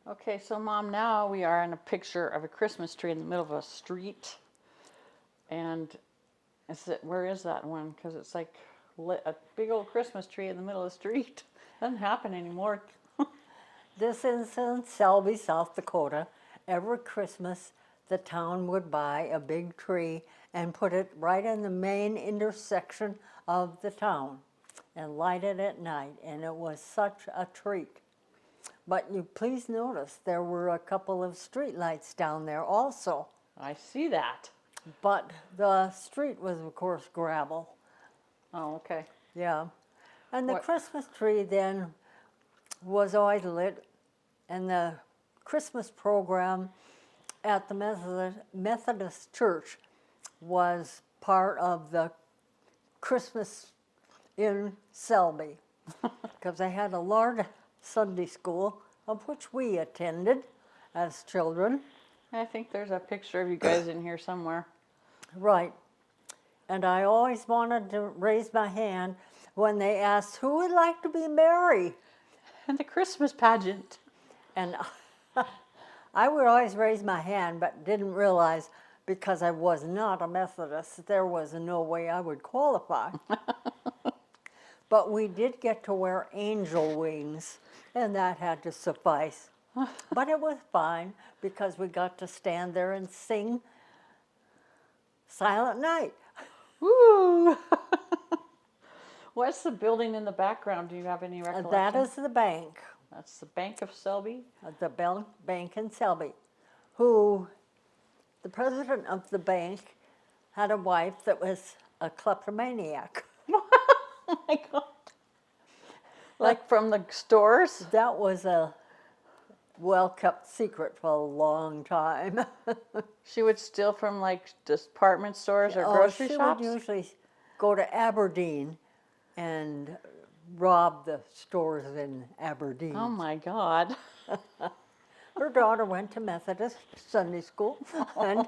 Okay, so Mom, now we are in a picture of a Christmas tree in the middle of a street. And where is that one? Because it's like a big old Christmas tree in the middle of the street. Doesn't happen anymore. This is in Selby, South Dakota. Every Christmas, the town would buy a big tree and put it right in the main intersection of the town and light it at night, and it was such a treat. But you please notice there were a couple of street lights down there also. I see that. But the street was, of course, gravel. Oh, okay. Yeah. And the What- Christmas tree then was always lit, and the Christmas program at the Methodist Church was part of the Christmas in Selby, because they had a large Sunday school, of which we attended as children. I think there's a picture of you guys in here somewhere. Right. And I always wanted to raise my hand when they asked who would like to be Mary. And the Christmas pageant. And I would always raise my hand, but didn't realize because I was not a Methodist, there was no way I would qualify. But we did get to wear angel wings, and that had to suffice. But it was fine because we got to stand there and sing Silent Night. Woo! What's the building in the background? Do you have any recollection? That is the bank. That's the Bank of Selby. The bank in Selby, who the president of the bank had a wife that was a kleptomaniac. Oh my God. Like from the stores? That was a well-kept secret for a long time. She would steal from like department stores or Oh, grocery she shops? would usually go to Aberdeen and rob the stores in Aberdeen. Oh my God. Her daughter went to Methodist Sunday school and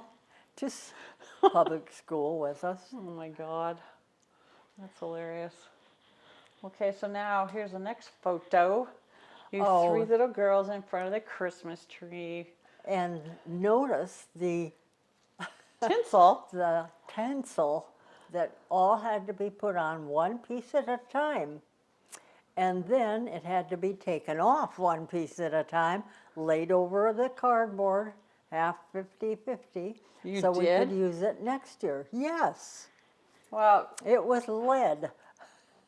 to public school with us. Oh my God. That's hilarious. Okay, so now here's the next photo. You Oh. three little girls in front of the Christmas tree. And notice the Tinsel. tinsel that all had to be put on one piece at a time. And then it had to be taken off one piece at a time, laid over the cardboard, half 50-50, You so we did? could use it next year. Yes, Well, it was lead.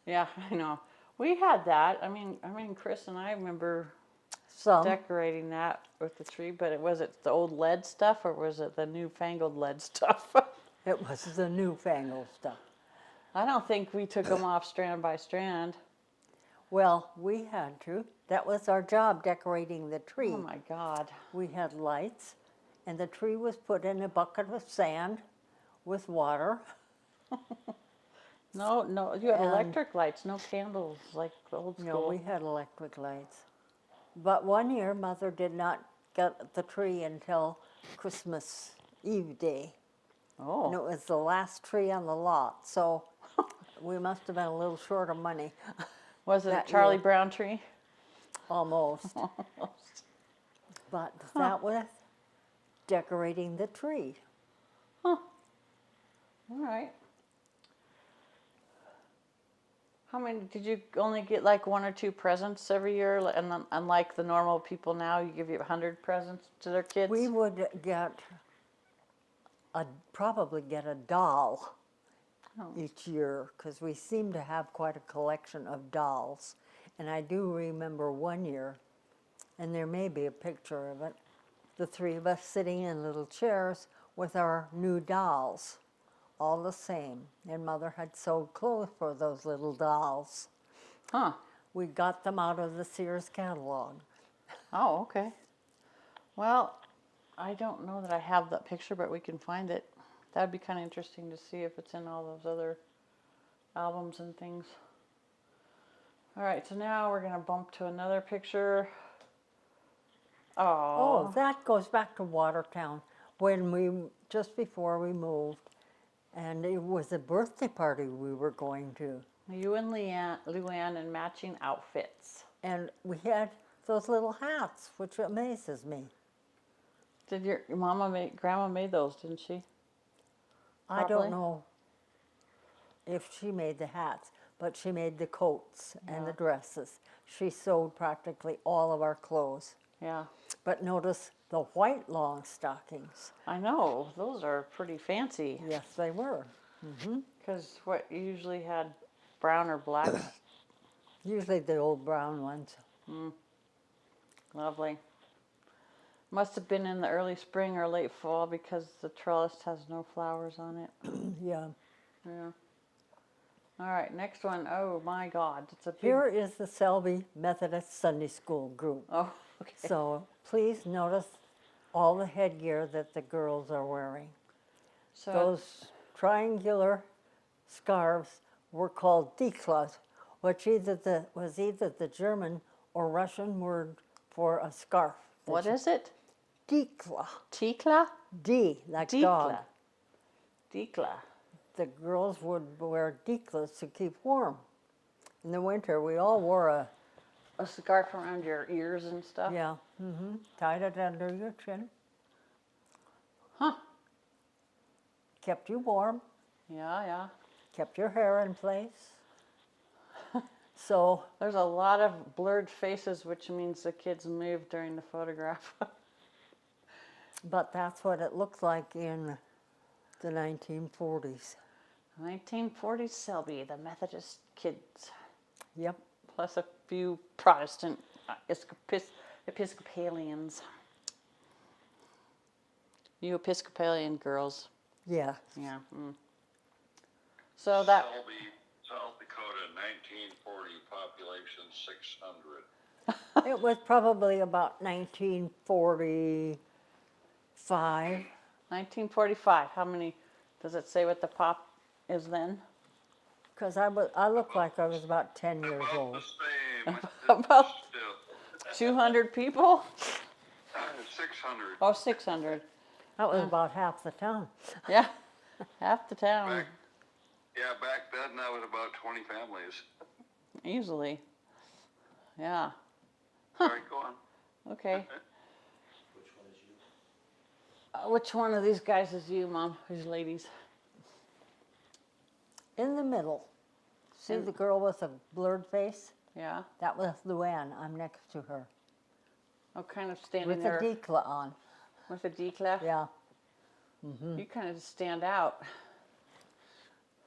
yeah, I know. We had that. I mean, Chris and I remember Some, decorating that with the tree, but was it the old lead stuff or was it the newfangled lead stuff? it was the newfangled stuff. I don't think we took them off strand by strand. Well, we had to. That was our job, decorating the tree. Oh my God. We had lights, and the tree was put in a bucket of sand with water. No, you had And- electric lights, no candles like the old school. No, we had electric lights. But one year, Mother did not get the tree until Christmas Eve day. Oh. And it was the last tree on the lot, so we must have been a little short of money, Was it a that Charlie year. Brown tree? almost. But that was decorating the tree. All right. How many, did you only get like one or two presents every year? And then, unlike the normal people now, you give 100 presents to their kids? We would probably get a doll Oh. each year, because we seem to have quite a collection of dolls. And I do remember one year, and there may be a picture of it, the three of us sitting in little chairs with our new dolls, all the same. And Mother had sewed clothes for those little dolls. Huh. We got them out of the Sears catalog. Oh, okay. Well, I don't know that I have that picture, but we can find it. That'd be kind of interesting to see if it's in all those other albums and things. All right, so now we're going to bump to another picture. Oh, Oh, that goes back to Watertown, just before we moved. And it was a birthday party we were going to. you and Luann in matching outfits. And we had those little hats, which amazes me. Did your grandma made those, didn't she? I Probably. don't know if she made the hats, but she made the coats and the dresses. She sewed practically all of our clothes. Yeah. But notice the white long stockings. I know, those are pretty fancy. Yes, they were. Because what you usually had brown or black. Usually the old brown ones. Lovely. Must have been in the early spring or late fall because the trellis has no flowers on it. Yeah. Yeah. All right, next one. Oh my God, it's a big. Here is the Selby Methodist Sunday School group. Oh, okay. So please notice all the headgear that the girls are wearing. So Those triangular scarves were called diklas, which was either the German or Russian word for a scarf. what is it? Dikla. Tikla? D, like dog. Dikla. Dikla. The girls would wear diklas to keep warm. In the winter, we all wore A scarf around your ears and stuff. tied it under your chin. Huh. Kept you warm, Yeah. kept your hair in place. So, There's a lot of blurred faces, which means the kids moved during the photograph. but that's what it looked like in the 1940s. 1940s Selby, the Methodist kids, Yep. plus a few Protestant Episcopalians. You Episcopalian girls. Yeah. Yeah. So that. Selby, South Dakota, 1940, population 600. It was probably about 1945. 1945. How many? Does it say what the pop is then? Because I looked like I was about 10 years About old. the same. About Still, 200 people? 600. Oh, 600. That was about half the town. Yeah. Half the town. Back then that was about 20 families. Easily. Yeah. All right, go on. Okay. Which one of these guys is you, Mom? These ladies? In the middle, see And- the girl with a blurred face? Yeah. That was Luann. I'm next to her. Oh, kind of standing With there a dikla on. with a declaf. Yeah. You kind of stand out.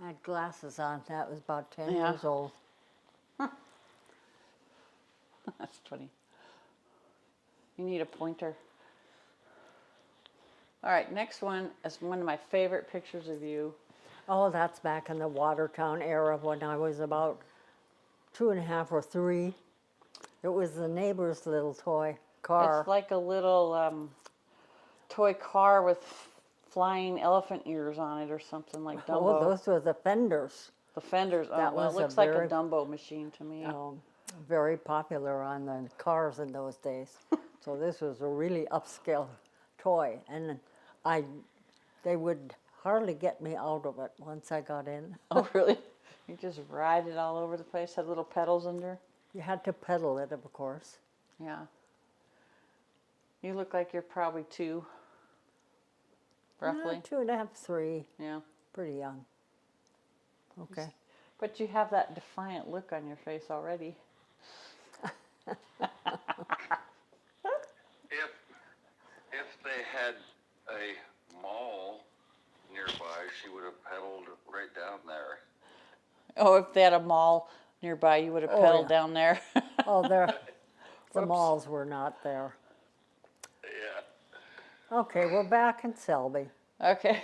I had glasses on. That was about 10 Yeah. years old. That's funny. You need a pointer. All right, next one is one of my favorite pictures of you. Oh, that's back in the Watertown era when I was about 2.5 or 3. It was the neighbor's little toy car. It's like a little toy car with flying elephant ears on it or something like Dumbo. Oh, those were the fenders. The fenders. That Oh, well, it was a looks like a very- Dumbo machine to me. Very popular on the cars in those days. So this was a really upscale toy, and they would hardly get me out of it once I got in. Oh, really? You just ride it all over the place, had little pedals under? You had to pedal it, of course. Yeah. You look like you're probably 2, roughly. 2.5, 3, Yeah. pretty young. Okay. But you have that defiant look on your face already. If they had a mall nearby, she would have pedaled right down there. Oh, if they had a mall nearby, you would have Oh, pedaled yeah. down there. Oh, the Whoops. malls were not there. Yeah. Okay, we're back in Selby. Okay.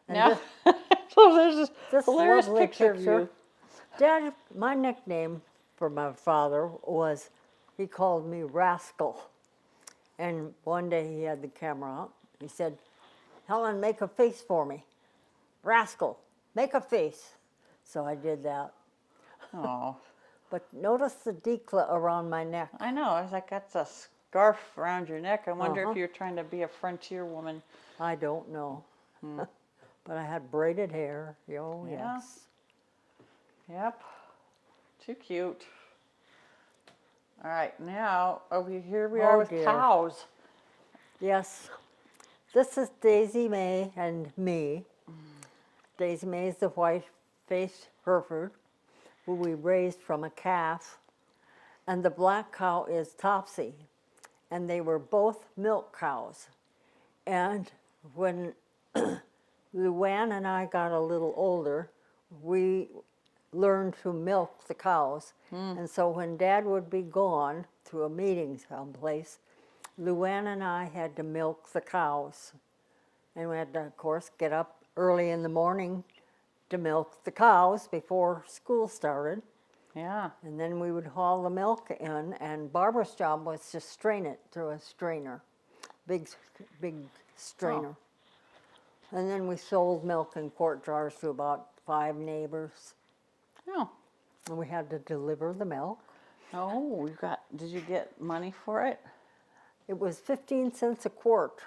And Now, so there's this hilarious lovely picture of you. Dad, my nickname for my father was, he called me Rascal. And one day he had the camera out. He said, Helen, make a face for me. Rascal, make a face. So I did that. Oh, But notice the dikla around my neck. I know. I was like, that's a scarf around your neck. I wonder Uh-huh. if you're trying to be a frontier woman. I don't know. But I had braided hair. Oh, Yeah. yes. Yep. Too cute. All right, now over here we are Oh, with dear. cows. Yes. This is Daisy Mae and me. Daisy Mae is the white-faced Hereford, who we raised from a calf, and the black cow is Topsy, and they were both milk cows. And when Luann and I got a little older, we learned to milk the cows. And so when Dad would be gone to a meeting someplace, Luann and I had to milk the cows. And we had to, of course, get up early in the morning to milk the cows before school started. Yeah. And then we would haul the milk in, and Barbara's job was to strain it through a strainer, big strainer. And then we sold milk in quart jars to about 5 neighbors. Oh. And we had to deliver the milk. Oh, did you get money for it? It was 15 cents a quart.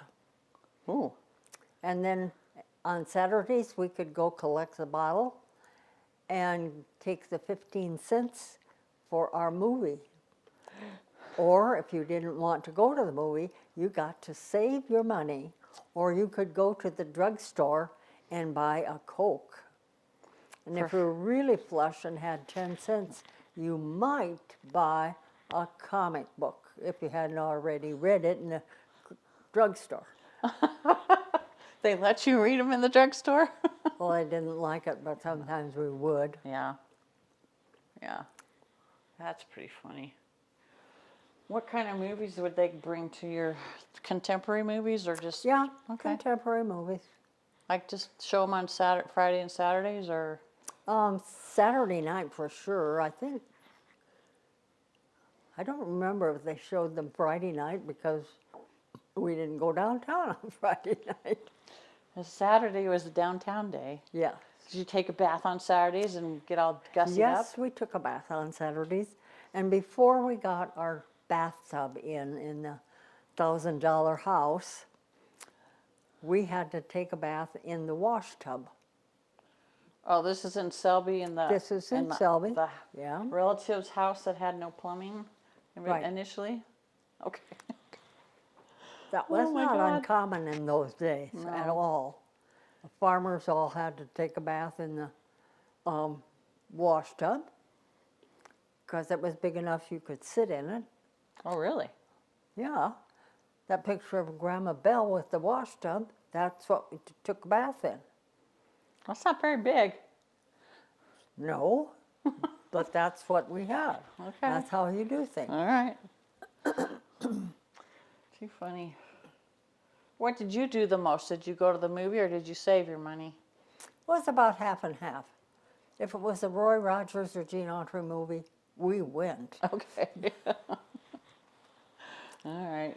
Ooh. And then on Saturdays, we could go collect the bottle and take the 15 cents for our movie. Or if you didn't want to go to the movie, you got to save your money, or you could go to the drugstore and buy a Coke. And if you were really flush and had 10 cents, you might buy a comic book if you hadn't already read it in the drugstore. They let you read them in the drugstore? Well, I didn't like it, but sometimes we would. Yeah. Yeah. That's pretty funny. What kind of movies would they bring to your contemporary movies or just Yeah, Okay. contemporary movies. Like just show them on Friday and Saturdays or Saturday night for sure. I don't remember if they showed them Friday night because we didn't go downtown on Friday night. Saturday was the downtown day. Yeah. Did you take a bath on Saturdays and get all gussied up? Yes, we took a bath on Saturdays. And before we got our bathtub in the $1,000 house, we had to take a bath in the wash tub. Oh, this is in Selby in the This is in Selby, the yeah. relative's house that had no plumbing Right. initially? Okay. That was Oh my not God. uncommon in those days at all. The farmers all had to take a bath in the wash tub because it was big enough you could sit in it. Oh, really? Yeah. That picture of Grandma Bell with the wash tub, that's what we took a bath in. That's not very big. No, but that's what we had. Okay. That's how you do things. All right. Too funny. What did you do the most? Did you go to the movie or did you save your money? It was about half and half. If it was a Roy Rogers or Gene Autry movie, we went. Okay. All right.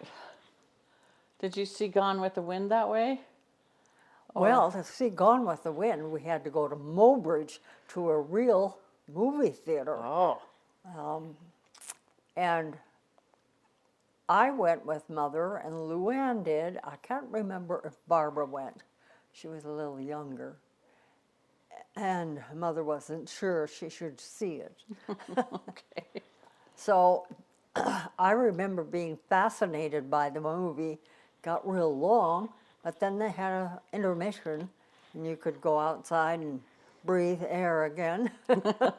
Did you see Gone with the Wind that way? Well, to see Gone with the Wind, we had to go to Mobridge to a real movie theater. Oh. And I went with Mother, and Luann did. I can't remember if Barbara went. She was a little younger. And Mother wasn't sure she should see it. Okay. So I remember being fascinated by the movie. Got real long, but then they had an intermission, and you could go outside and breathe air again. A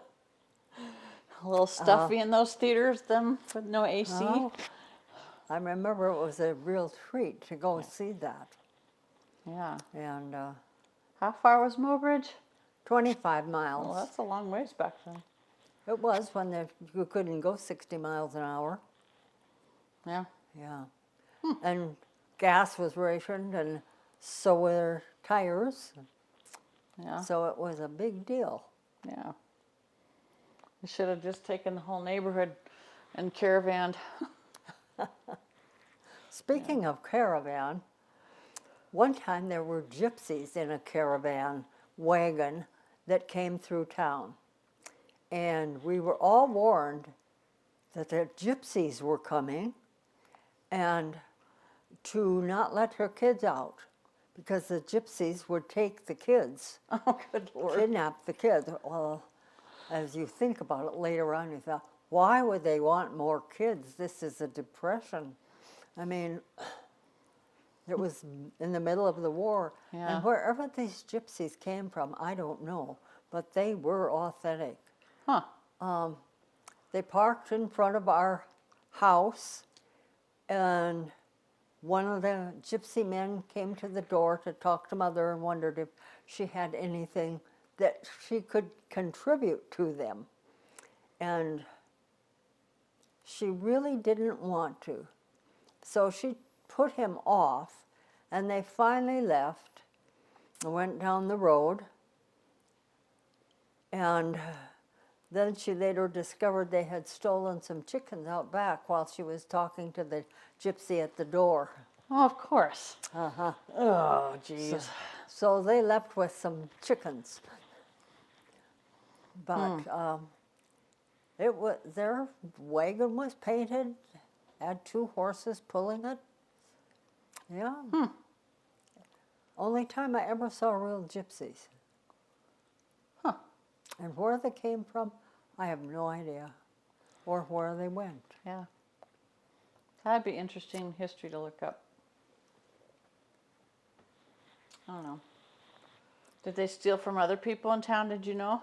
little stuffy in those theaters, them with no AC. Oh, I remember it was a real treat to go see that. Yeah. And How far was Mobridge? 25 miles. Well, that's a long ways back then. It was when you couldn't go 60 miles an hour. Yeah. Yeah. And gas was rationed, and so were tires. Yeah. So it was a big deal. Yeah. We should have just taken the whole neighborhood and caravaned. Speaking of caravan, one time there were gypsies in a caravan wagon that came through town. And we were all warned that the gypsies were coming and to not let her kids out because the gypsies would take the kids, Oh, good Lord. kidnap the kids. Well, as you think about it later on, you thought, why would they want more kids? This is a depression. I mean, it was in the middle of the war. Yeah. And wherever these gypsies came from, I don't know, but they were authentic. Huh. They parked in front of our house, and one of the gypsy men came to the door to talk to Mother and wondered if she had anything that she could contribute to them. And she really didn't want to. So she put him off, and they finally left and went down the road. And then she later discovered they had stolen some chickens out back while she was talking to the gypsy at the door. Oh, of course. Uh-huh. Oh, jeez. So they left with some chickens. But it was, their wagon was painted, had 2 horses pulling it. Yeah. Only time I ever saw real gypsies. Huh. And where they came from, I have no idea. Or where they went. Yeah. That'd be interesting history to look up. I don't know. Did they steal from other people in town, did you know?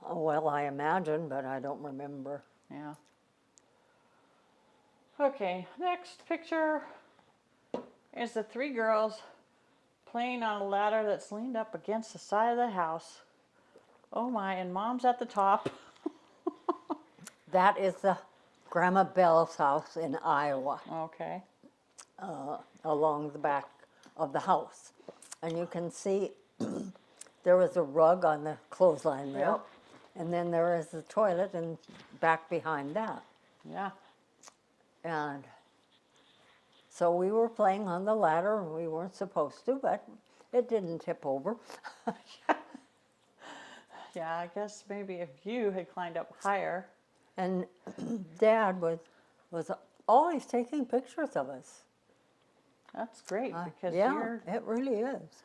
Oh, well, I imagine, but I don't remember. Yeah. Okay, next picture is the 3 girls playing on a ladder that's leaned up against the side of the house. Oh my, and Mom's at the top. That is the Grandma Bell's house in Iowa, Okay. along the back of the house. And you can see there was a rug on the clothesline there. Yep. And then there is the toilet and back behind that. Yeah. And so we were playing on the ladder. We weren't supposed to, but it didn't tip over. Yeah, I guess maybe if you had climbed up higher. And Dad was always taking pictures of us. That's great because Yeah, you're, it really is.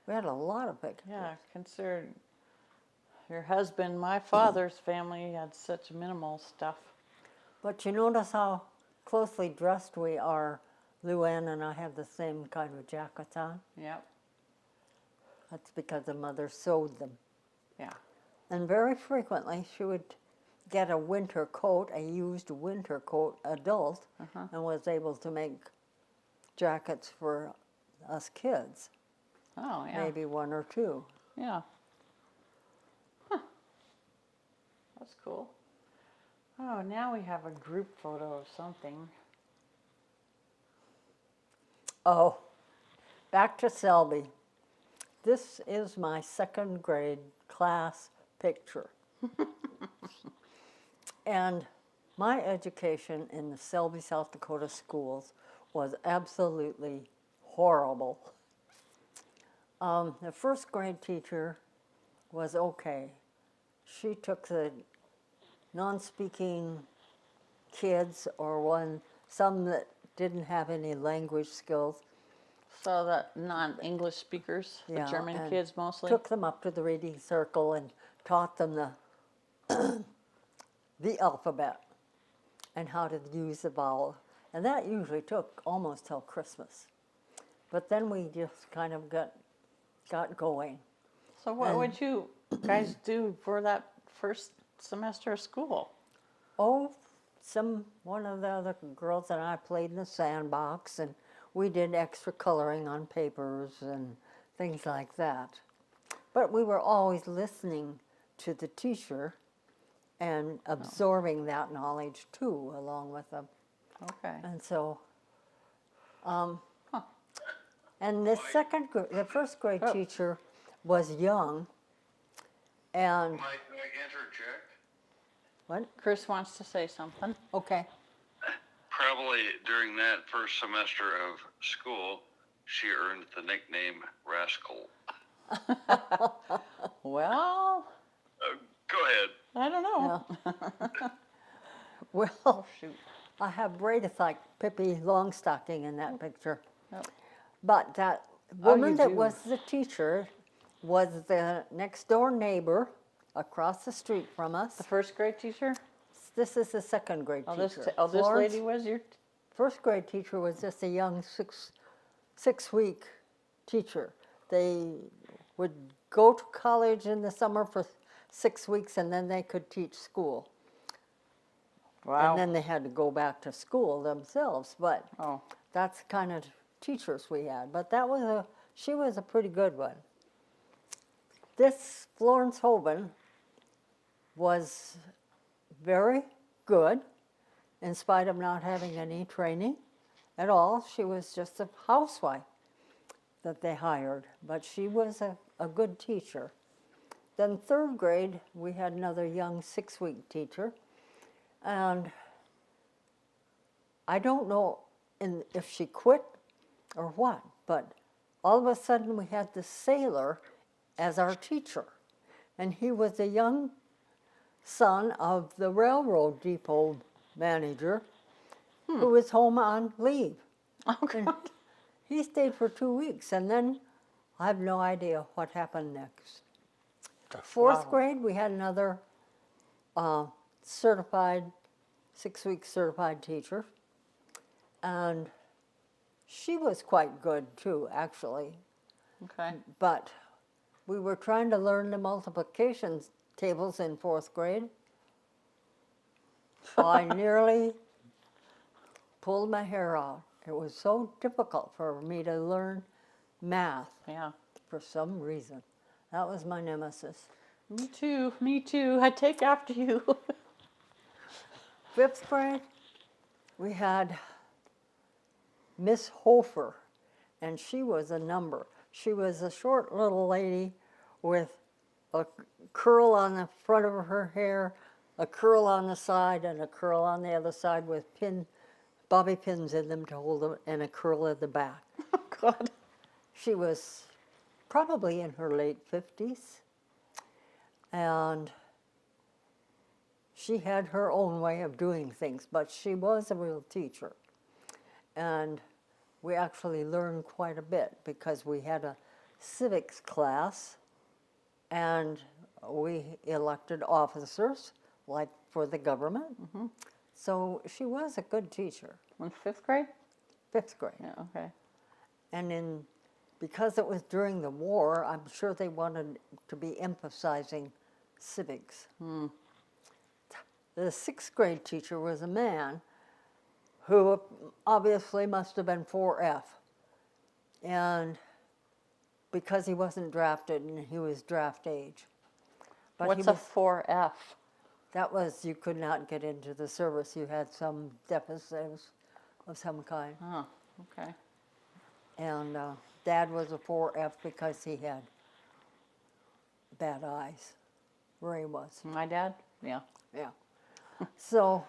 We had a lot of pictures. yeah, consider your husband, my father's family had such minimal stuff. But you notice how closely dressed we are. Luann and I have the same kind of jackets on. Yep. That's because the mother sewed them. Yeah. And very frequently she would get a winter coat, a used winter coat, adult, and was able to make jackets for us kids. Oh, yeah. Maybe 1 or 2. Yeah. Huh. That's cool. Oh, now we have a group photo of something. Oh, back to Selby. This is my 2nd grade class picture. And my education in the Selby, South Dakota schools was absolutely horrible. The 1st grade teacher was okay. She took the non-speaking kids or some that didn't have any language skills. So the non-English speakers, the Yeah, German and kids mostly. took them up to the reading circle and taught them the alphabet and how to use the vowel. And that usually took almost till Christmas. But then we just kind of got going. So what would you guys do for that first semester of school? Oh, one of the other girls and I played in the sandbox, and we did extra coloring on papers and things like that. But we were always listening to the teacher and absorbing that knowledge too, along with them. Okay. And so, and the 1st grade teacher was young, and Might I interject? what? Chris wants to say something. Okay. Probably during that first semester of school, she earned the nickname Rascal. Well, Go ahead. I don't know. Well, Shoot. I have braids like Pippi Longstocking in that picture. Yep. But that Oh, woman you that do. was the teacher was the next door neighbor across the street from us. The 1st grade teacher? This is the second grade Oh, teacher. this Florence, lady was your. first grade teacher was just a young 6 week teacher. They would go to college in the summer for 6 weeks, and then they could teach school. Wow. And then they had to go back to school themselves. But Oh. that's the kind of teachers we had. But she was a pretty good one. This Florence Hoban was very good in spite of not having any training at all. She was just a housewife that they hired, but she was a good teacher. Then third grade, we had another young 6-week teacher, and I don't know if she quit or what, but all of a sudden we had this sailor as our teacher, and he was a young son of the railroad depot manager who was home on leave. Oh, And God. he stayed for 2 weeks, and then I have no idea what happened next. Fourth Wow. grade, we had another certified, 6-week certified teacher, and she was quite good too, actually. Okay. But we were trying to learn the multiplication tables in fourth grade. I nearly pulled my hair out. It was so difficult for me to learn math Yeah. for some reason. That was my nemesis. Me too. Me too. I take after you. Fifth grade, we had Miss Hofer, and she was a number. She was a short little lady with a curl on the front of her hair, a curl on the side, and a curl on the other side with bobby pins in them to hold them, and a curl at the back. Oh, God. She was probably in her late 50s, and she had her own way of doing things, but she was a real teacher. And we actually learned quite a bit because we had a civics class, and we elected officers, like for the government. So she was a good teacher. In fifth grade? Fifth grade. Yeah. Okay. And because it was during the war, I'm sure they wanted to be emphasizing civics. The sixth grade teacher was a man who obviously must have been 4F. And because he wasn't drafted and he was draft age. But What's he a was, 4F? that was, you could not get into the service. You had some deficits of some kind. Oh, okay. And Dad was a 4F because he had bad eyes. Ray was. My dad? Yeah. Yeah. So,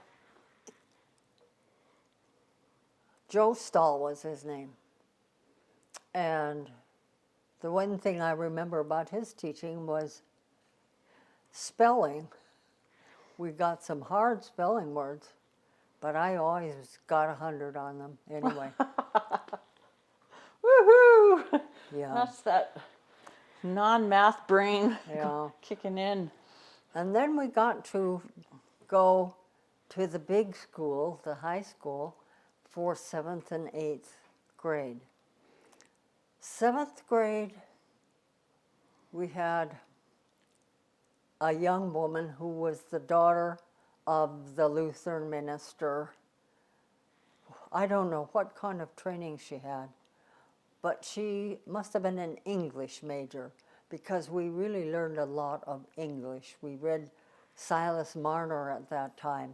Joe Stahl was his name. And the one thing I remember about his teaching was spelling. We got some hard spelling words, but I always got 100 on them anyway. Woohoo! Yeah. That's that non-math brain Yeah. kicking in. And then we got to go to the big school, the high school, for 7th and 8th grade. 7th grade, we had a young woman who was the daughter of the Lutheran minister. I don't know what kind of training she had, but she must have been an English major because we really learned a lot of English. We read Silas Marner at that time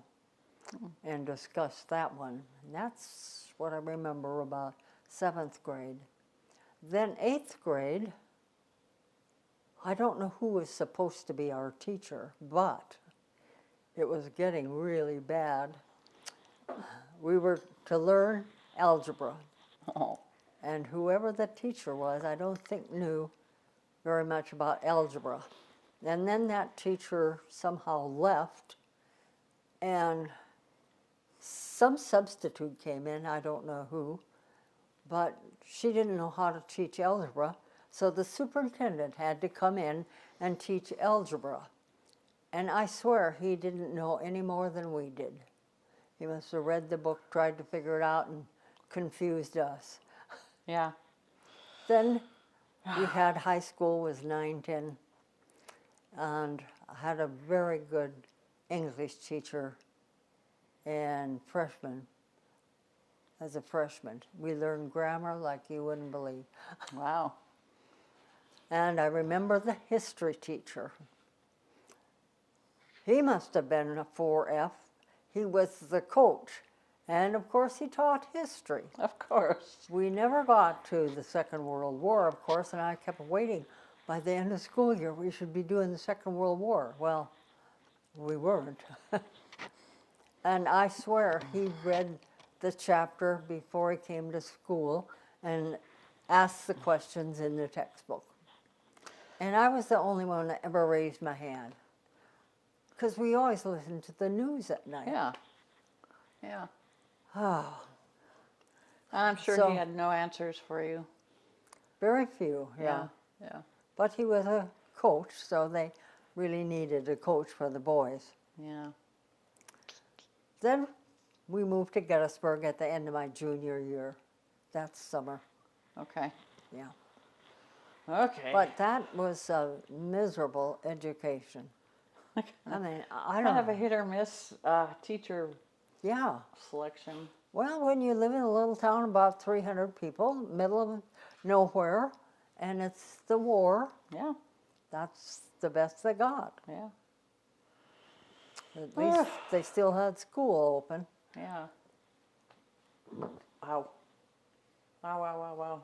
and discussed that one. And that's what I remember about 7th grade. Then 8th grade, I don't know who was supposed to be our teacher, but it was getting really bad. We were to learn algebra. Oh. And whoever the teacher was, I don't think knew very much about algebra. And then that teacher somehow left, and some substitute came in, I don't know who, but she didn't know how to teach algebra, so the superintendent had to come in and teach algebra. And I swear he didn't know any more than we did. He must have read the book, tried to figure it out, and confused us. Yeah. Then we had high school was 9, 10, and I had a very good English teacher and freshman. As a freshman, we learned grammar like you wouldn't believe. Wow. And I remember the history teacher. He must have been a 4F. He was the coach. And of course, he taught history. Of course. We never got to the Second World War, of course, and I kept waiting. By the end of school year, we should be doing the Second World War. Well, we weren't. And I swear he read the chapter before he came to school and asked the questions in the textbook. And I was the only one that ever raised my hand. Because we always listened to the news at night. Yeah. Yeah. Oh, And I'm sure So- he had no answers for you. very few, Yeah. Yeah. But he was a coach, so they really needed a coach for the boys. Yeah. Then we moved to Gettysburg at the end of my junior year. That summer, Okay. yeah. Okay. But that was a miserable education. I mean, I kind don't of a hit or miss teacher Yeah. selection. Well, when you live in a little town about 300 people, middle of nowhere, and it's the war, Yeah. that's the best they got. Yeah. At least they still had school open. Yeah. Wow. Wow, wow, wow, wow.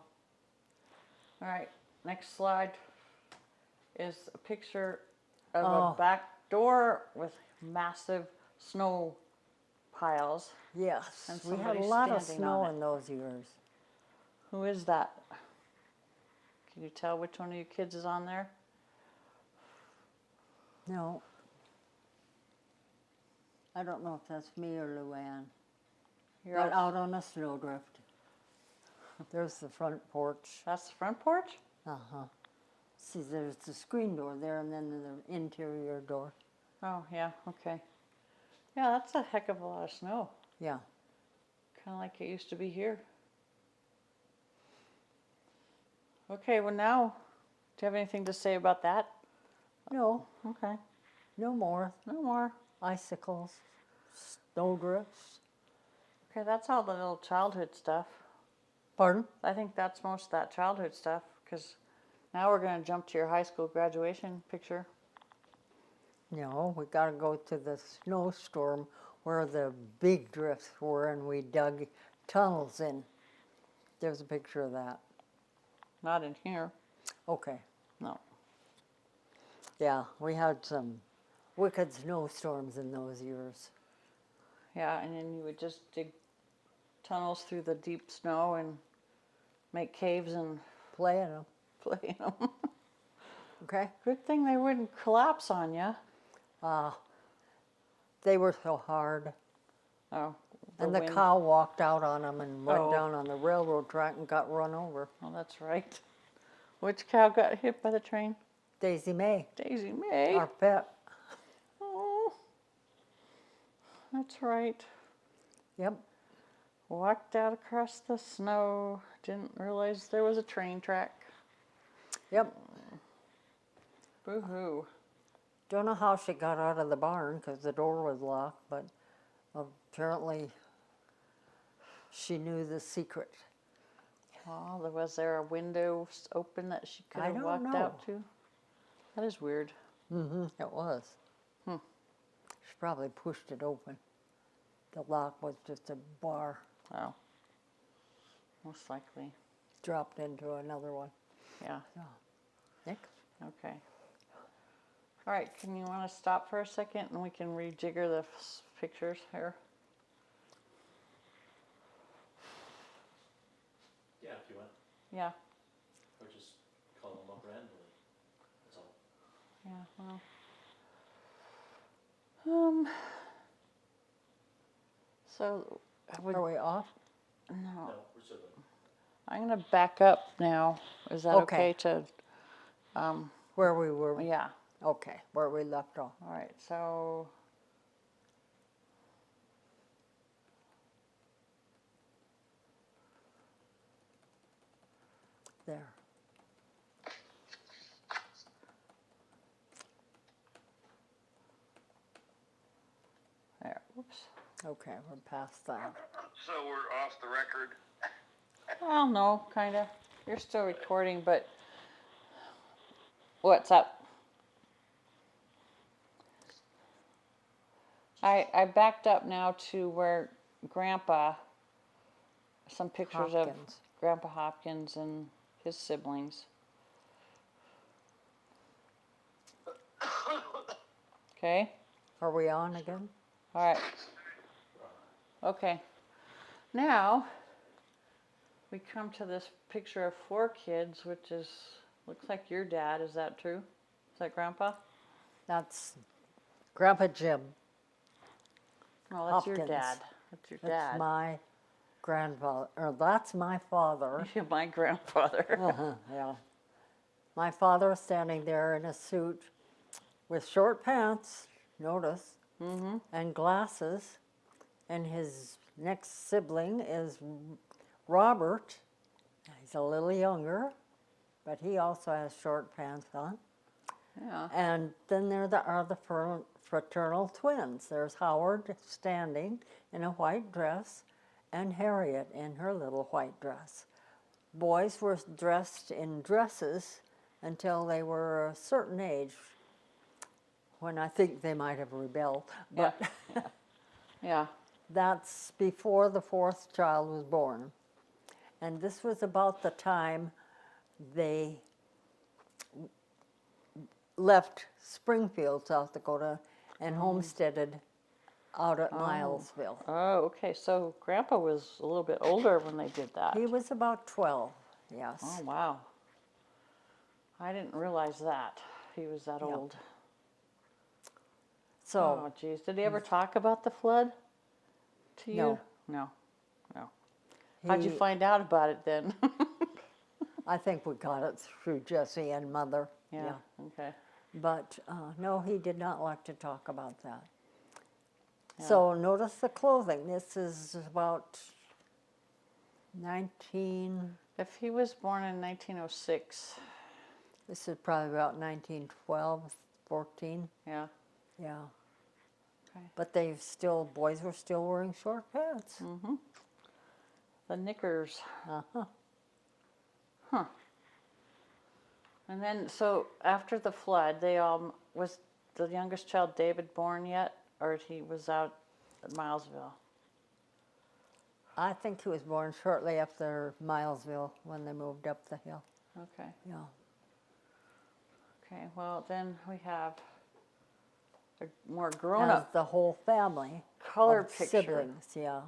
All right, next slide is a picture of Oh. a back door with massive snow piles. Yes, And we had a somebody lot of standing snow on it. in those years. Who is that? Can you tell which one of you kids is on there? No. I don't know if that's me or Luann. You're But out. out on a snowdrift. There's the front porch. That's the front porch? Uh-huh. See, there's the screen door there and then the interior door. Oh, yeah, okay. Yeah, that's a heck of a lot of snow. Yeah. Kind of like it used to be here. Okay, well now, do you have anything to say about that? No, Okay, no more. no more. Icicles, snowdrifts. Okay, that's all the little childhood stuff. Pardon? I think that's most of that childhood stuff, because now we're going to jump to your high school graduation picture. No, we got to go to the snowstorm where the big drifts were and we dug tunnels in. There's a picture of that. Not in here. Okay. No. Yeah, we had some wicked snowstorms in those years. Yeah, and then you would just dig tunnels through the deep snow and make caves and Playing them. play in them. Okay. Good thing they wouldn't collapse on you. They were so hard. Oh. And the wind. cow walked out on them and went Oh. down on the railroad track and got run over. Oh, that's right. Which cow got hit by the train? Daisy May, Daisy May. our pet. Oh, that's right. Yep. Walked out across the snow. Didn't realize there was a train track. Yep. Boo-hoo. Don't know how she got out of the barn because the door was locked, but apparently she knew the secret. Oh, was there a window open that she could I have don't walked know. out to? That is weird. Mm-hmm. It was. Hmm. She probably pushed it open. The lock was just a bar. Oh. Most likely. Dropped into another one. Yeah. Next. Okay. All right, can you want to stop for a second and we can rejigger the pictures here? Yeah, if you want. Yeah. Or just call them up randomly. That's all. Yeah, well. So, I would, Are we off? no, No, we're still going. I'm going to back up now. Is that okay Okay. to, Where we were? yeah. Okay, where we left off. All right, so There. there. Oops. Okay, we're past that. So we're off the record. Well, no, kind of. You're still recording, but what's up? I backed up now to where Grandpa, some pictures of Hopkins. Grandpa Hopkins and his siblings. Okay, Are we on again? all right. Okay, now we come to this picture of 4 kids, which is, looks like your dad. Is that true? Is that Grandpa? That's Grandpa Jim. Oh, that's your Hopkins. dad. That's your That's dad. my grandfather, or that's my father. You're my grandfather. Yeah. My father is standing there in a suit with short pants, notice, and glasses. And his next sibling is Robert. He's a little younger, but he also has short pants on. Yeah. And then there are the fraternal twins. There's Howard standing in a white dress and Harriet in her little white dress. Boys were dressed in dresses until they were a certain age, when I think they might have rebelled. Yeah. But Yeah. that's before the 4th child was born. And this was about the time they left Springfield, South Dakota, and homesteaded out at Milesville. Oh, okay. So Grandpa was a little bit older when they did that. He was about 12, yes. Oh, wow. I didn't realize that. He was that old. So, Oh, geez. Did he ever talk about the flood to you? No. No. No. How'd you he- find out about it then? I think we got it through Jesse and Mother. Yeah. Okay. But no, he did not like to talk about that. So notice the clothing. This is about 19, If he was born in 1906, this is probably about 1912, 14. yeah. Yeah. Okay. But boys were still wearing short pants. The knickers. Uh-huh. Huh. And then, so after the flood, was the youngest child David born yet? Or he was out at Milesville? I think he was born shortly after Milesville when they moved up the hill. Okay. Yeah. Okay, well, then we have a more grown As up the whole family. color of picture siblings, yeah.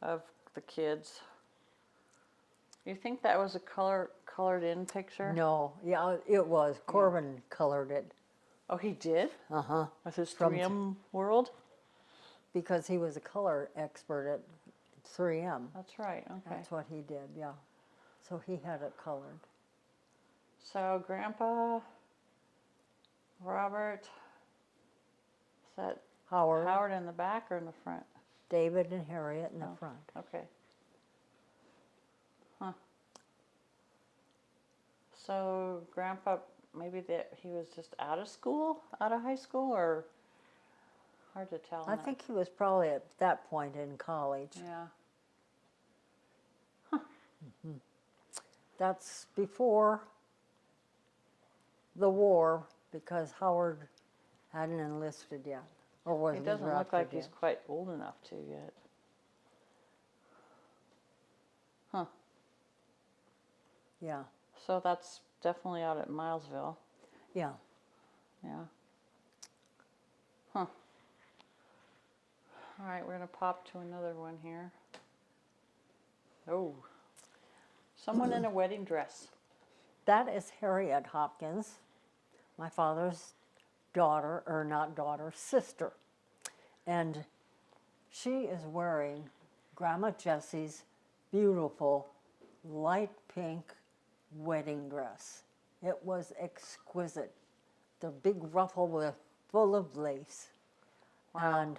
of the kids. You think that was a colored in picture? No, yeah, it was. Corbin colored it. Oh, he did? Uh-huh. With his From 3M world? Because he was a color expert at 3M. That's right, okay. That's what he did, yeah. So he had it colored. So Grandpa, Robert, is that Howard, in the back or in the front? David, and Harriet in the Oh. front. Okay. Huh. So Grandpa, maybe that he was just out of school, out of high school, or hard to tell. I think he was probably at that point in college. Yeah. That's before the war, because Howard hadn't enlisted yet, or He wasn't doesn't look drafted like yet. he's quite old enough to yet. Huh. Yeah, So that's definitely out at Milesville. yeah. Yeah. Huh. All right, we're gonna pop to another one here. Oh. Someone in a wedding dress. That is Harriet Hopkins, my father's daughter, or not daughter, sister. And she is wearing Grandma Jessie's beautiful light pink wedding dress. It was exquisite. the big ruffle was full of lace. Wow. And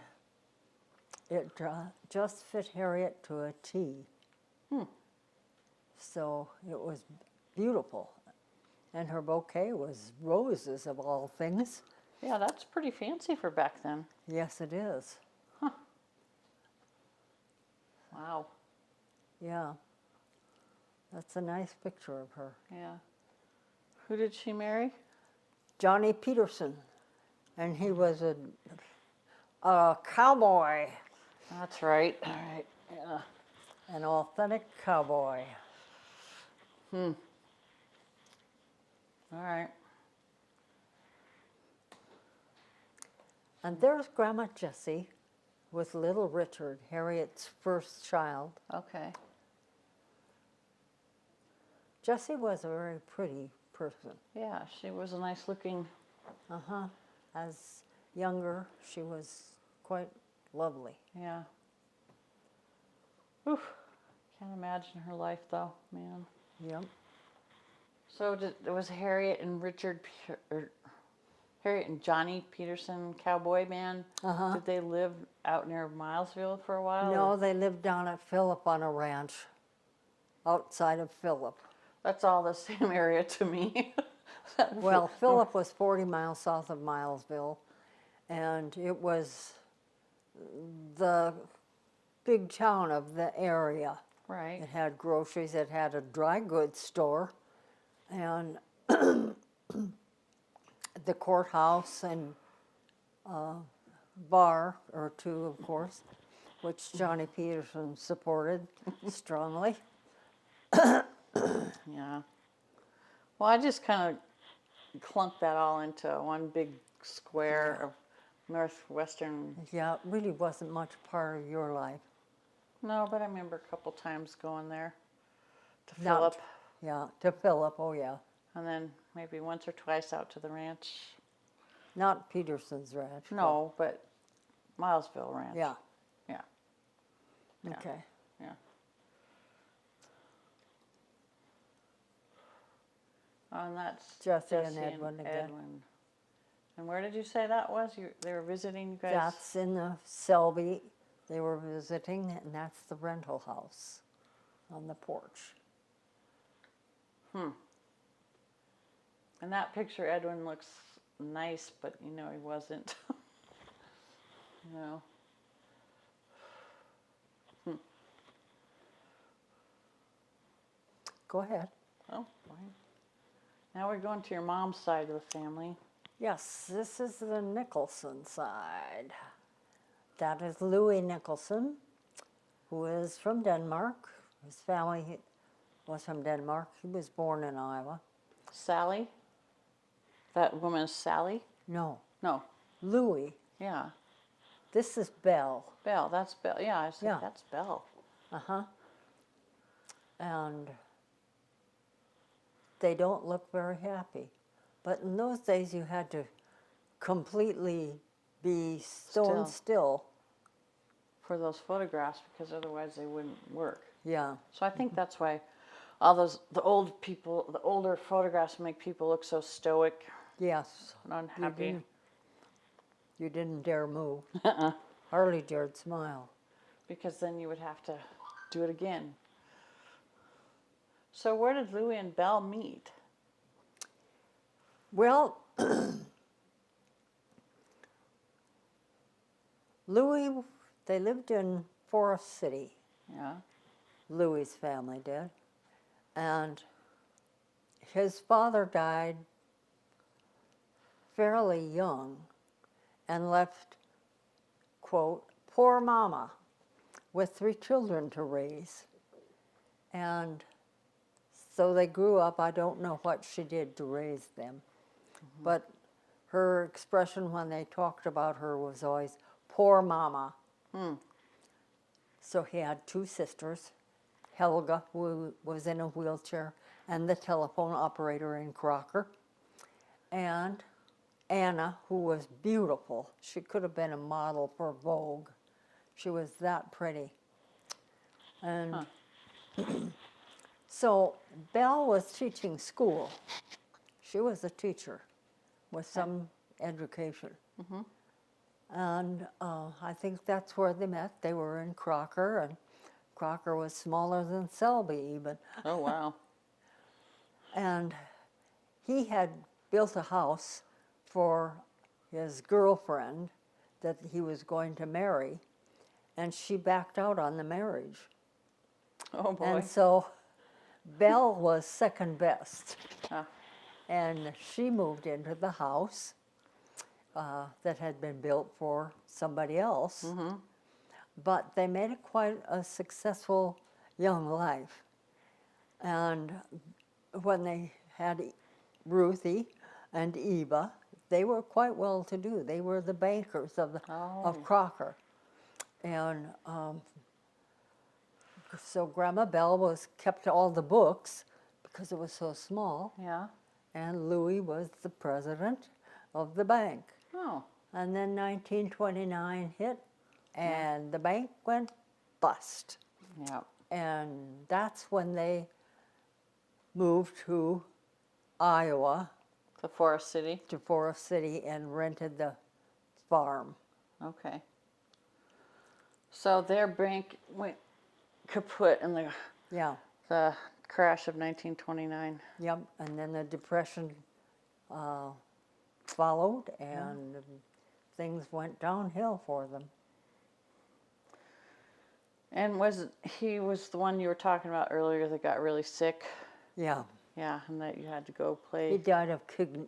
it just fit Harriet to a T. So it was beautiful. And her bouquet was roses of all things. Yeah, that's pretty fancy for back then. Yes, it is. Wow. Yeah. That's a nice picture of her. Yeah. Who did she marry? Johnny Peterson. And he was a cowboy, That's right. All right. Yeah. an authentic cowboy. All right. And there's Grandma Jessie with little Richard, Harriet's first child. Okay. Jessie was a very pretty person. Yeah, she was a nice looking. As younger, she was quite lovely. Yeah. Oof. Can't imagine her life though, man. Yep. So was Harriet and Harriet and Johnny Peterson, cowboy man? Did they live out near Milesville for a while? No, or- they lived down at Phillip on a ranch outside of Phillip. That's all the same area to me. Well, Phillip was 40 miles south of Milesville, and it was the big town of the area. Right. It had groceries, it had a dry goods store, and the courthouse and bar or two, of course, which Johnny Peterson supported strongly. Yeah. Well, I just kind of clunked that all into one big square of northwestern. Yeah, it really wasn't much part of your life. No, but I remember a couple times going there to Not- Phillip, Yeah, to Phillip, oh yeah. and then maybe once or twice out to the ranch. Not Peterson's ranch. but- No, but Milesville Ranch. Yeah, Yeah. Yeah. okay. Yeah. Oh, and that's Jesse and Edwin again. Edwin. And where did you say that was? They were visiting you guys? That's in the Selby. They were visiting, and that's the rental house on the porch. In that picture, Edwin looks nice, but you know he wasn't. No. Go ahead. Oh, fine. Now we're going to your mom's side of the family. Yes, this is the Nicholson side. That is Louis Nicholson, who is from Denmark. His family was from Denmark. He was born in Iowa. Sally? That woman is Sally? No, No. Louis. Yeah. This is Belle. Belle. That's Belle. Yeah, I said, Yeah. that's Belle. And they don't look very happy. But in those days, you had to completely be stone still. For those photographs, because otherwise they wouldn't work. Yeah, So I think that's why all the older photographs make people look so stoic yes. and unhappy. You didn't dare move. Hardly dared smile. Because then you would have to do it again. So where did Louis and Belle meet? Well, Louis, they lived in Forest City. Yeah. Louis's family did. And his father died fairly young and left, quote, poor mama with 3 children to raise. And so they grew up. I don't know what she did to raise them. But her expression when they talked about her was always, poor mama. So he had 2 sisters, Helga, who was in a wheelchair, and the telephone operator in Crocker, and Anna, who was beautiful. She could have been a model for Vogue. She was that pretty. And so Belle was teaching school. She was a teacher. with some education. And I think that's where they met. They were in Crocker, and Crocker was smaller than Selby even. Oh, wow. And he had built a house for his girlfriend that he was going to marry, and she backed out on the marriage. Oh, boy. And so Belle was second best. Ah, And she moved into the house that had been built for somebody else. But they made it quite a successful young life. And when they had Ruthie and Eva, they were quite well to do. They were the bankers of Oh. Crocker. And so Grandma Belle was kept all the books because it was so small. Yeah. And Louis was the president of the bank. Oh. And then 1929 hit, and the bank went bust. Yeah. And that's when they moved to Iowa, The Forest City. to Forest City, and rented the farm. Okay. So their bank went kaput in Yeah, the crash of 1929. yep. And then the Depression followed, and things went downhill for them. And he was the one you were talking about earlier that got really sick? Yeah, Yeah, and that you had to go he play died of kidney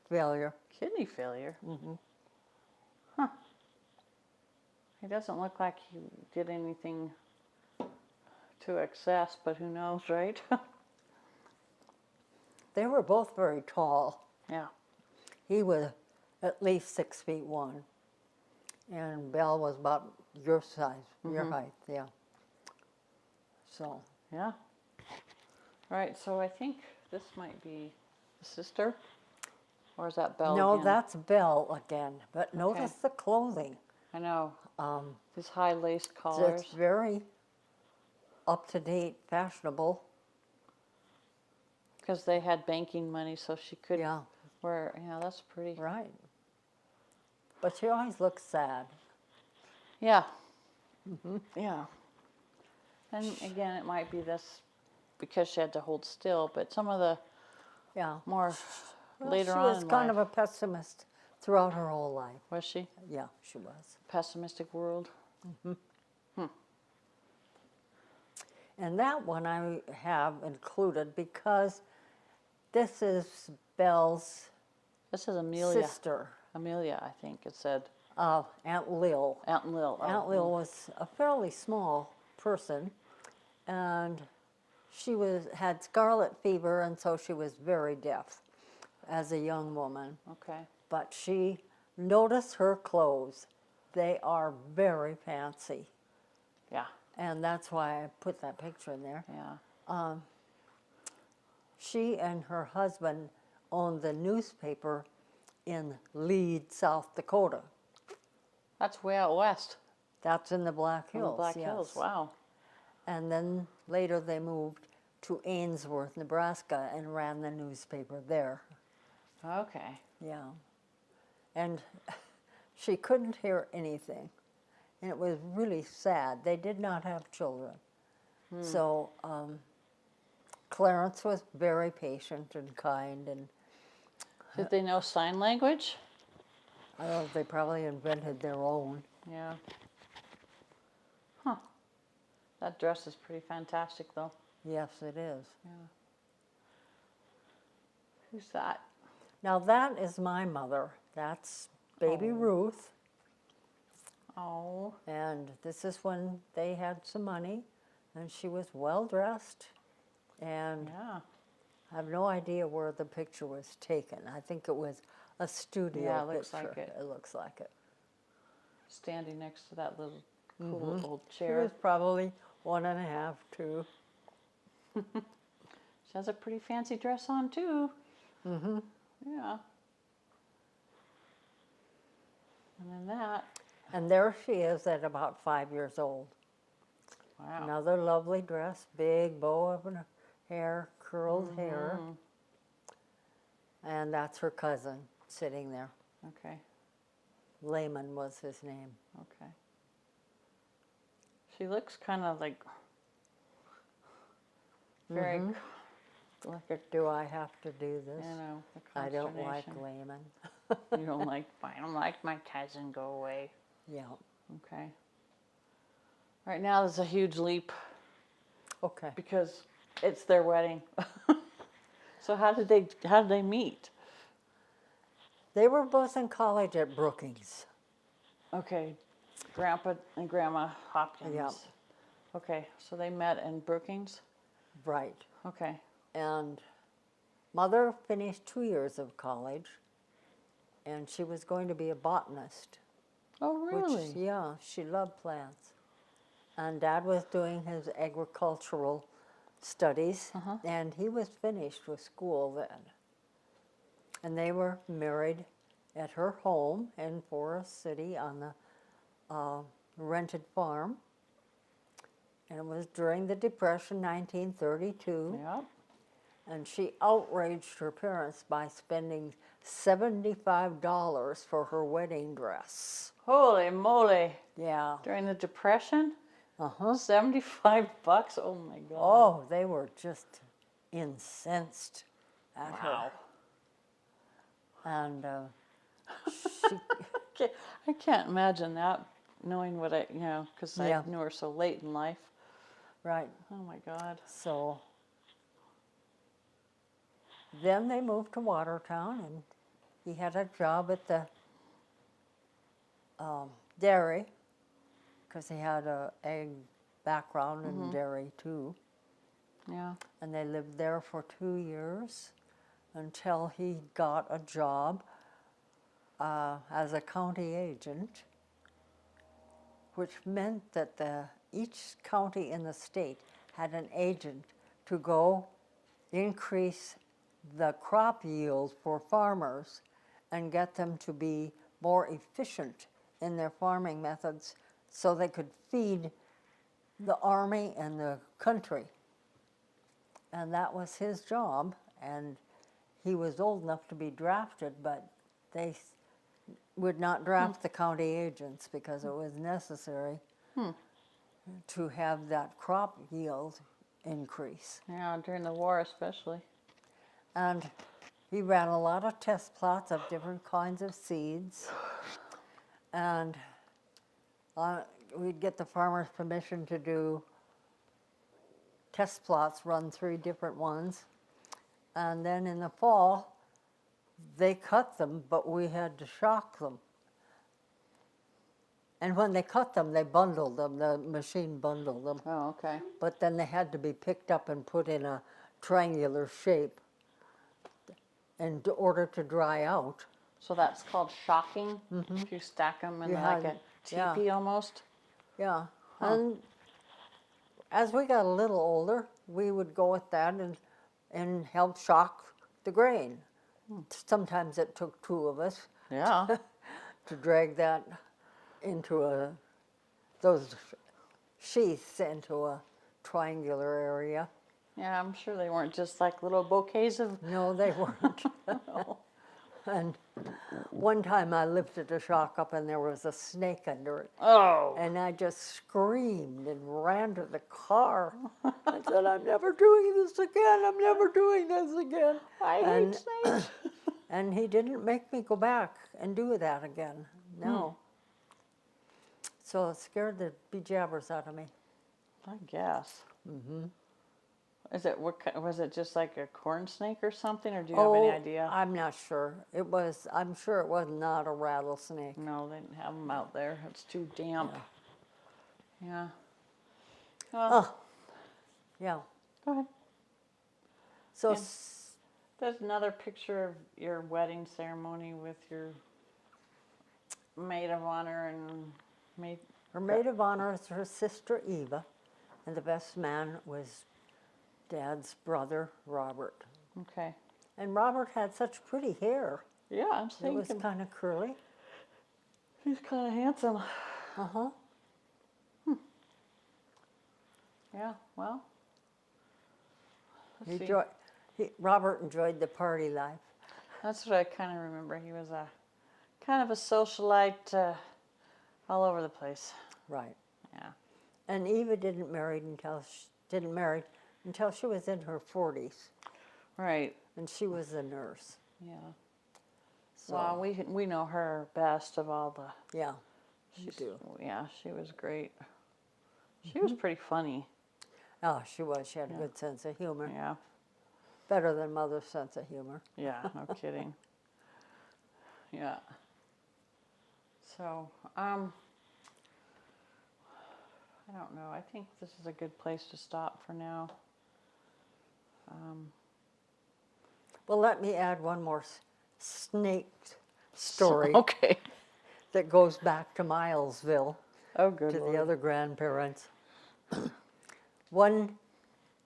failure. kidney failure. Huh. He doesn't look like he did anything to excess, but who knows, right? They were both very tall. Yeah. He was at least 6'1", and Belle was about your size, your height, yeah. So, Yeah. Right, so I think this might be the sister, or is that Belle no, again? that's Belle again. But notice the clothing. I know. Um, These high lace collars. it's very up to date, fashionable. Because they had banking money, so she could Yeah, wear. Yeah, that's pretty. right. But she always looks sad. Yeah. Yeah. And again, it might be this because she had to hold still, but some of the Yeah. more Well, later she on was in kind life, of a pessimist throughout her whole life. was she? Yeah, she was. Pessimistic world. And that one I have included because this is Belle's This is Amelia. sister, Amelia, I think it said. Aunt Lil. Aunt Lil. Oh, Aunt Lil was a fairly small person, and she had scarlet fever, and so she was very deaf as a young woman. Okay. But she noticed her clothes. They are very fancy, Yeah. and that's why I put that picture in there. Yeah. She and her husband owned the newspaper in Lead, South Dakota. That's way out west. That's in the Black In Hills. the Black yes. Hills. Wow. And then later they moved to Ainsworth, Nebraska, and ran the newspaper there. Okay. Yeah. And she couldn't hear anything. And it was really sad. They did not have children. So Clarence was very patient and kind, and Did they know sign language? I don't know if they probably invented their own. Yeah. Huh. That dress is pretty fantastic, though. Yes, it is. Yeah. Who's that? Now that is my mother. That's baby Ruth. Oh. And this is when they had some money, and she was well dressed. And Yeah. I have no idea where the picture was taken. I think it was a studio Yeah, it looks picture. like it. It looks like it. Standing next to that little cool old She chair. was probably 1.5, 2. She has a pretty fancy dress on, too. Mm-hmm. Yeah. And then that. And there she is at about 5 years old. Wow. Another lovely dress, big bow of her hair, curled hair. And that's her cousin sitting there. Okay. Lehman was his name. Okay. She looks kind of like very like a, Do I have to do this? you know, a I don't like consternation. Lehman. You don't like, I don't like my cousin, go away. Yeah. Okay. Right now there's a huge leap Okay. because it's their wedding. So how did they meet? They were both in college at Brookings. Okay. Grandpa and Grandma Hopkins. Yeah. Okay, so they met in Brookings? Right. Okay. And Mother finished 2 years of college, and she was going to be a botanist. Oh, really? Which, yeah, she loved plants. And Dad was doing his agricultural studies, and he was finished with school then. And they were married at her home in Forest City on the rented farm. And it was during the Depression, 1932. Yep. And she outraged her parents by spending $75 for her wedding dress. Holy moly. Yeah. During the Depression? Uh-huh. $75? Oh my God. Oh, they were just incensed at Wow. her. And she, I can't imagine that, knowing what I, because Yeah. I knew her so late in life. right, Oh my God. so then they moved to Watertown, and he had a job at the dairy, because he had a egg background in dairy too. Yeah. And they lived there for 2 years until he got a job as a county agent, which meant that each county in the state had an agent to go increase the crop yield for farmers and get them to be more efficient in their farming methods so they could feed the army and the country. And that was his job, and he was old enough to be drafted, but they would not draft the county agents because it was necessary to have that crop yield increase. Yeah, during the war especially. And he ran a lot of test plots of different kinds of seeds, and we'd get the farmer's permission to do test plots, run 3 different ones, and then in the fall they cut them, but we had to shock them. And when they cut them, they bundled them, the machine bundled them, Oh, okay. but then they had to be picked up and put in a triangular shape in order to dry out. So that's called shocking? If you stack them in You like a had- yeah. teepee almost? Yeah, and as we got a little older, we would go with that and help shock the grain. Sometimes it took 2 of us Yeah. to drag that into those sheaths into a triangular area. Yeah, I'm sure they weren't just like little bouquets of. No, they weren't. And one time I lifted a shock up and there was a snake under it. Oh. And I just screamed and ran to the car. I said, I'm never doing this again. I'm never doing this again. I hate snakes. And he didn't make me go back and do that again. No. So it scared the bejabbers out of me. I guess. Is it was it just like a corn snake or something, or do you have any idea? I'm not sure. I'm sure it was not a rattlesnake. No, they didn't have them out there. It's too damp. Yeah. Well, Yeah. go ahead. So Yeah. There's another picture of your wedding ceremony with your maid of honor and maid. her maid of honor is her sister Eva, and the best man was Dad's brother, Robert. Okay. And Robert had such pretty hair. Yeah, I'm It was thinking kind of curly. he's kind of handsome. Uh-huh. Yeah. Well. let's see. Robert enjoyed the party life. That's what I kind of remember. He was a kind of a socialite all over the place. Right. Yeah. And Eva didn't marry until she was in her 40s, Right. and she was a nurse. Yeah. So, Well, we know her best of all the. yeah, you She's, do. yeah, she was great. She was pretty funny. Oh, she was. She had a Yeah. good sense of humor. Yeah. Better than Mother's sense of humor. Yeah. No kidding. Yeah. So, I don't know. I think this is a good place to stop for now. Well, let me add one more snake story Okay. that goes back to Milesville, Oh, good to Lord. the other grandparents. One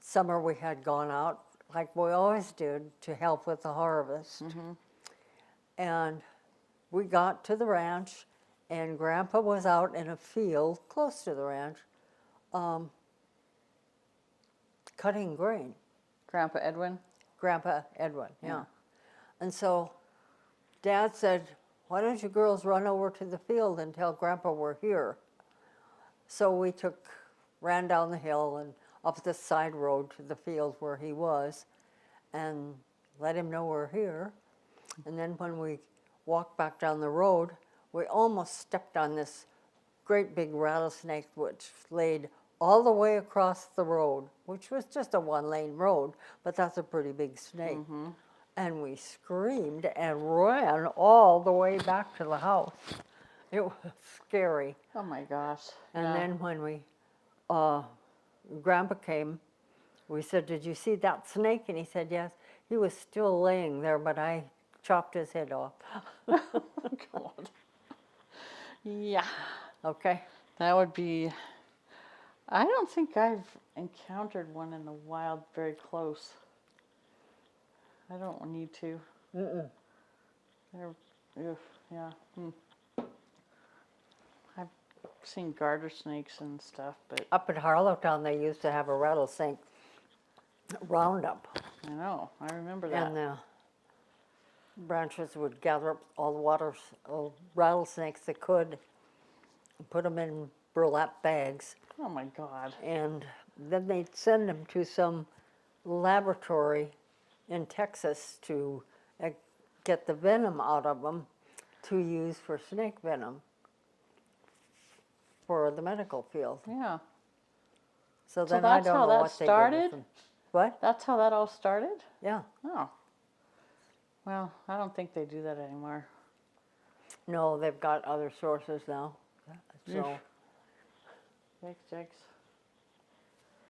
summer we had gone out, like we always did, to help with the harvest. And we got to the ranch, and Grandpa was out in a field close to the ranch, cutting grain. Grandpa Edwin. Grandpa Edwin, yeah. Yeah. And so Dad said, why don't you girls run over to the field and tell Grandpa we're here? So we ran down the hill and up the side road to the field where he was and let him know we're here. And then when we walked back down the road, we almost stepped on this great big rattlesnake which laid all the way across the road, which was just a one-lane road, but that's a pretty big snake. And we screamed and ran all the way back to the house. It was scary. Oh my gosh. And Yeah. then when Grandpa came, we said, did you see that snake? And he said, yes. He was still laying there, but I chopped his head off. God. Yeah. Okay? That would be. I don't think I've encountered one in the wild very close. I don't need to. Mm-mm. They're, yeah. I've seen garter snakes and stuff, but Up at Harlowtown, they used to have a rattlesnake roundup. I know. I remember that. And the branches would gather up all the rattlesnakes they could and put them in burlap bags. Oh my God. And then they'd send them to some laboratory in Texas to get the venom out of them to use for snake venom for the medical field. Yeah. So So then I that's don't how know that what they did started? with them. What? That's how that all started? Yeah. Oh. Well, I don't think they do that anymore. No, they've got other sources now. So. Yikes, yikes.